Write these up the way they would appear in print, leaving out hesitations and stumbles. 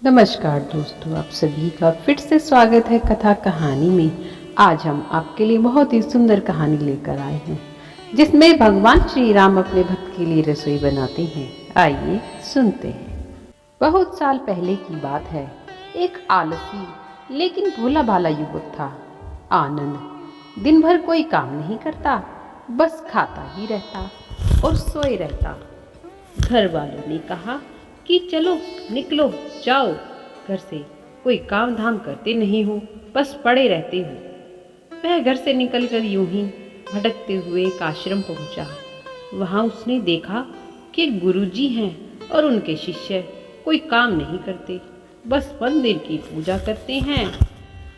नमस्कार दोस्तों, आप सभी का फिर से स्वागत है कथा कहानी में। आज हम आपके लिए बहुत ही सुंदर कहानी लेकर आए हैं जिसमें भगवान श्री राम अपने भक्त के लिए रसोई बनाते हैं। आइए सुनते हैं। बहुत साल पहले की बात है। एक आलसी लेकिन भोला भाला युवक था, आनंद। दिन भर कोई काम नहीं करता, बस खाता ही रहता और सोए रहता। घर वालों ने कहा कि चलो निकलो, जाओ घर से, कोई काम धाम करते नहीं हो, बस पड़े रहते हो। वह घर से निकलकर यूं ही भटकते हुए एक आश्रम पहुंचा। वहां उसने देखा कि गुरुजी हैं और उनके शिष्य कोई काम नहीं करते, बस मंदिर की पूजा करते हैं।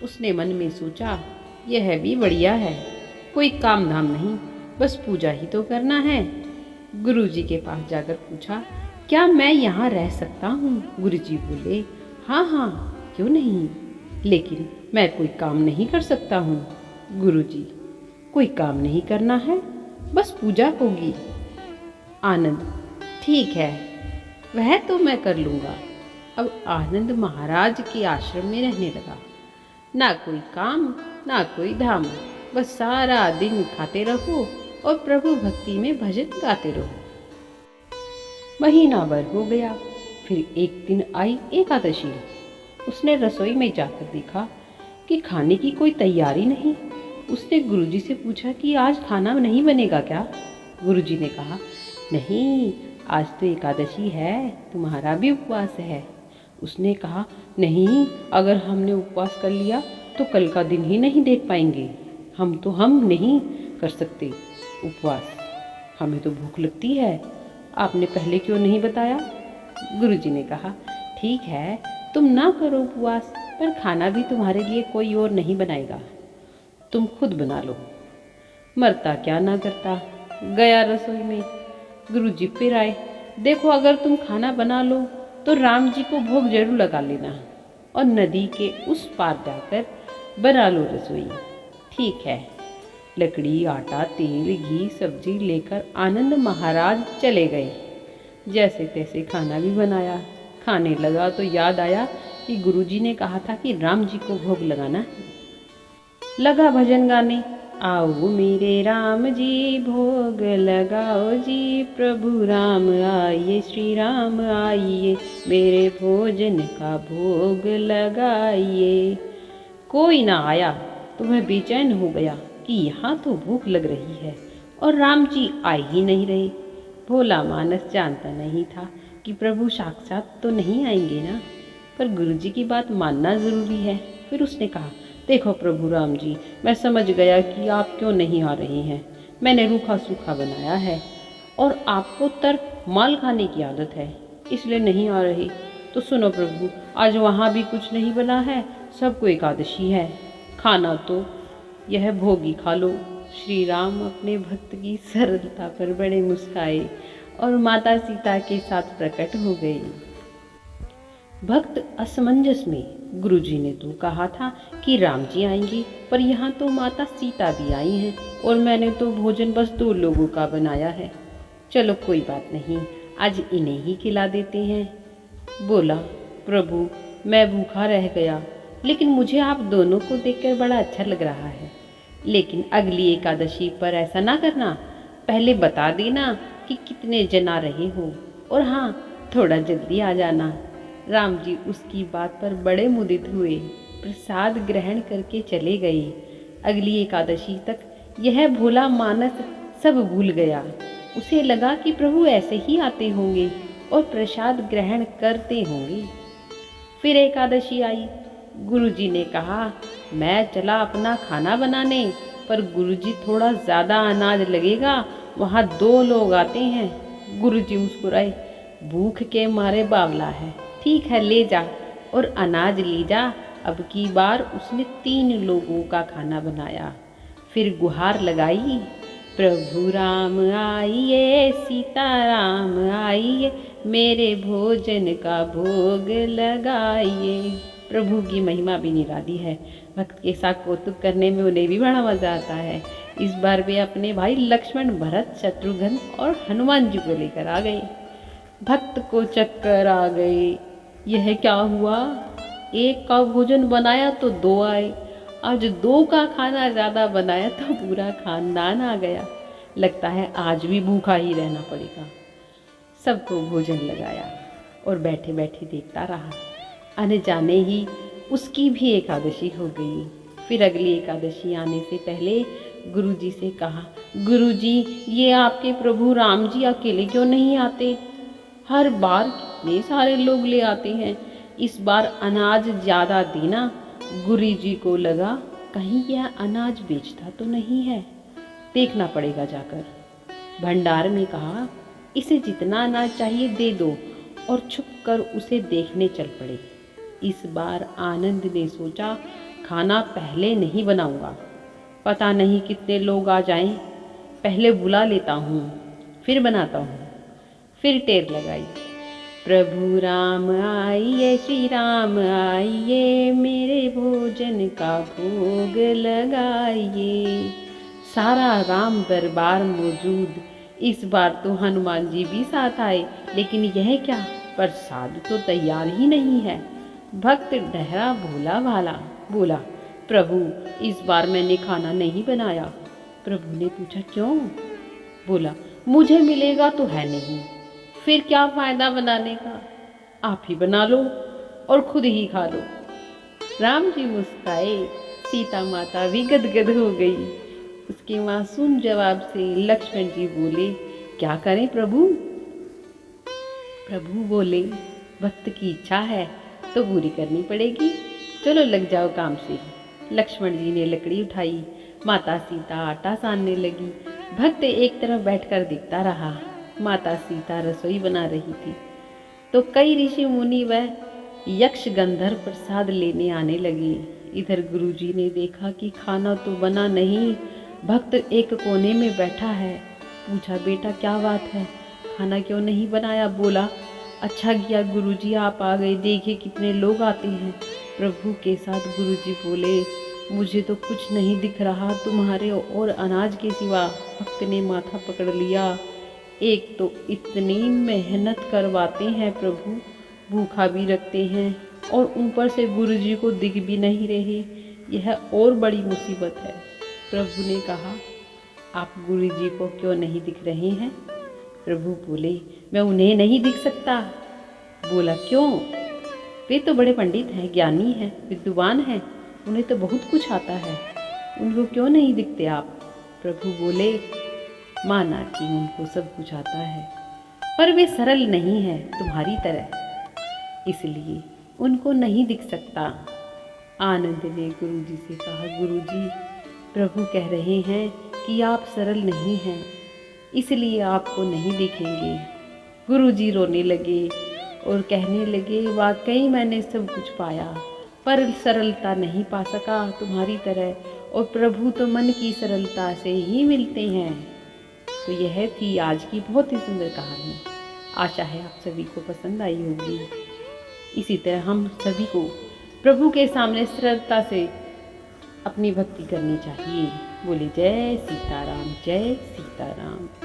उसने मन में सोचा, यह भी बढ़िया है, कोई काम धाम नहीं, बस पूजा ही तो करना है। गुरुजी के पास जाकर पूछा, क्या मैं यहाँ रह सकता हूँ? गुरुजी बोले, हाँ हाँ, क्यों नहीं, लेकिन मैं कोई काम नहीं कर सकता हूँ। गुरुजी, कोई काम नहीं करना है, बस पूजा होगी। आनंद, ठीक है, वह तो मैं कर लूँगा। अब आनंद महाराज के आश्रम में रहने लगा। ना कोई काम, ना कोई धाम, बस सारा दिन खाते रहो और प्रभु भक्ति में भजन गाते रहो। महीना भर हो गया। फिर एक दिन आई एकादशी। उसने रसोई में जाकर देखा कि खाने की कोई तैयारी नहीं। उसने गुरुजी से पूछा कि आज खाना नहीं बनेगा क्या? गुरुजी ने कहा, नहीं, आज तो एकादशी है, तुम्हारा भी उपवास है। उसने कहा, नहीं, अगर हमने उपवास कर लिया तो कल का दिन ही नहीं देख पाएंगे। हम नहीं कर सकते उपवास, हमें तो भूख लगती है। आपने पहले क्यों नहीं बताया? गुरुजी ने कहा, ठीक है, तुम ना करो उपवास, पर खाना भी तुम्हारे लिए कोई और नहीं बनाएगा, तुम खुद बना लो। मरता क्या ना करता, गया रसोई में। गुरुजी फिर आए, देखो, अगर तुम खाना बना लो तो राम जी को भोग जरूर लगा लेना और नदी के उस पार जाकर बना लो रसोई। ठीक है। लकड़ी, आटा, तेल, घी, सब्जी लेकर आनंद महाराज चले गए। जैसे तैसे खाना भी बनाया। खाने लगा तो याद आया कि गुरुजी ने कहा था कि राम जी को भोग लगाना है। लगा भजन गाने, आओ मेरे राम जी भोग लगाओ जी, प्रभु राम आइए, श्री राम आइए, मेरे भोजन का भोग लगाइए। कोई ना आया तो मैं बेचैन हो गया कि यहाँ तो भूख लग रही है और राम जी आए ही नहीं रहे। भोला मानस जानता नहीं था कि प्रभु साक्षात तो नहीं आएंगे ना, पर गुरुजी की बात मानना जरूरी है। फिर उसने कहा, देखो प्रभु राम जी, मैं समझ गया कि आप क्यों नहीं आ रहे हैं। मैंने रूखा सूखा बनाया है और आपको तर्क माल खाने की आदत है, इसलिए नहीं आ रहे। तो सुनो प्रभु, आज वहाँ भी कुछ नहीं बना है, सबको एकादशी है, खाना तो यह भोगी खा लो। श्री राम अपने भक्त की सरलता पर बड़े मुस्काए और माता सीता के साथ प्रकट हो गए। भक्त असमंजस में। गुरुजी ने तो कहा था कि राम जी आएंगे, पर यहाँ तो माता सीता भी आई हैं और मैंने तो भोजन बस 2 लोगों का बनाया है। चलो कोई बात नहीं, आज इन्हें ही खिला देते हैं। बोला, प्रभु मैं भूखा रह गया, लेकिन मुझे आप दोनों को देखकर बड़ा अच्छा लग रहा है। लेकिन अगली एकादशी पर ऐसा ना करना, पहले बता देना कि कितने जन आ रहे हो, और हाँ, थोड़ा जल्दी आ जाना। राम जी उसकी बात पर बड़े मुदित हुए, प्रसाद ग्रहण करके चले गए। अगली एकादशी तक यह भोला मानस सब भूल गया। उसे लगा कि प्रभु ऐसे ही आते होंगे और प्रसाद ग्रहण करते होंगे। फिर एकादशी आई। गुरुजी ने कहा, मैं चला अपना खाना बनाने, पर गुरुजी थोड़ा ज़्यादा अनाज लगेगा, वहाँ 2 लोग आते हैं। गुरुजी मुस्कुराए, भूख के मारे बावला है, ठीक है ले जा और अनाज ले जा। अब की बार उसने 3 लोगों का खाना बनाया। फिर गुहार लगाई, प्रभु राम आइए, सीता राम आइए, मेरे भोजन का भोग लगाइए। प्रभु की महिमा भी निराली है। भक्त के साथ कौतुक करने में उन्हें भी बड़ा मजा आता है। इस बार वे अपने भाई लक्ष्मण, भरत, शत्रुघ्न और हनुमान जी को लेकर आ गए। भक्त को चक्कर आ गए यह क्या हुआ? एक का भोजन बनाया तो दो आए, आज दो का खाना ज़्यादा बनाया तो पूरा खानदान आ गया। लगता है आज भी भूखा ही रहना पड़ेगा। सबको भोजन लगाया और बैठे बैठे देखता रहा। आने जाने ही उसकी भी एकादशी हो गई। फिर अगली एकादशी आने से पहले गुरुजी से कहा, गुरुजी ये आपके प्रभु राम जी अकेले क्यों नहीं आते? हर बार कितने सारे लोग ले आते हैं, इस बार अनाज ज़्यादा देना। गुरुजी को लगा कहीं यह अनाज बेचता तो नहीं है, देखना पड़ेगा जाकर। भंडार में कहा, इसे जितना अनाज चाहिए दे दो, और छुप कर उसे देखने चल पड़े। इस बार आनंद ने सोचा, खाना पहले नहीं बनाऊंगा, पता नहीं कितने लोग आ जाएं, पहले बुला लेता हूँ फिर बनाता हूँ। फिर टेर लगाई, प्रभु राम आइए, श्री राम आइए, मेरे भोजन का भोग लगाइए। सारा राम दरबार मौजूद। इस बार तो हनुमान जी भी साथ आए, लेकिन यह क्या, प्रसाद तो तैयार ही नहीं है। भक्त डहरा भोला भाला बोला, प्रभु इस बार मैंने खाना नहीं बनाया। प्रभु ने पूछा क्यों? बोला, मुझे मिलेगा तो है नहीं, फिर क्या फायदा बनाने का, आप ही बना लो और खुद ही खा लो। राम जी मुस्काए, सीता माता भी गदगद हो गई। उसके मासूम जवाब से लक्ष्मण जी बोले, क्या करें प्रभु? प्रभु बोले, भक्त की इच्छा है तो पूरी करनी पड़ेगी, चलो लग जाओ काम से। लक्ष्मण जी ने लकड़ी उठाई, माता सीता आटा सानने लगी। भक्त एक तरफ बैठकर देखता रहा। माता सीता रसोई बना रही थी तो कई ऋषि मुनि व यक्ष गंधर्व प्रसाद लेने आने लगे। इधर गुरुजी ने देखा कि खाना तो बना नहीं, भक्त एक कोने में बैठा है। पूछा, बेटा क्या बात है, खाना क्यों नहीं बनाया? बोला, अच्छा किया गुरुजी आप आ गए, देखिए कितने लोग आते हैं। प्रभु के साथ गुरुजी बोले, मुझे तो कुछ नहीं दिख रहा तुम्हारे और अनाज के सिवा। भक्त ने माथा पकड़ लिया, एक तो इतनी मेहनत करवाते हैं प्रभु, भूखा भी रखते हैं और ऊपर से गुरुजी को दिख भी नहीं रहे, यह और बड़ी मुसीबत है। प्रभु ने कहा, आप गुरुजी को क्यों नहीं दिख रहे हैं? प्रभु बोले, मैं उन्हें नहीं दिख सकता। बोला, क्यों? वे तो बड़े पंडित हैं, ज्ञानी हैं, विद्वान हैं, उन्हें तो बहुत कुछ आता है, उनको क्यों नहीं दिखते आप? प्रभु बोले, माना कि उनको सब कुछ आता है, पर वे सरल नहीं हैं तुम्हारी तरह, इसलिए उनको नहीं दिख सकता। आनंद ने गुरुजी से कहा, गुरुजी प्रभु कह रहे हैं कि आप सरल नहीं हैं, इसलिए आपको नहीं दिखेंगे। गुरुजी रोने लगे और कहने लगे, वाकई मैंने सब कुछ पाया पर सरलता नहीं पा सका तुम्हारी तरह, और प्रभु तो मन की सरलता से ही मिलते हैं। तो यह थी आज की बहुत ही सुंदर कहानी। आशा है आप सभी को पसंद आई होगी। इसी तरह हम सभी को प्रभु के सामने सरलता से अपनी भक्ति करनी चाहिए। बोले जय सीताराम, जय सीताराम।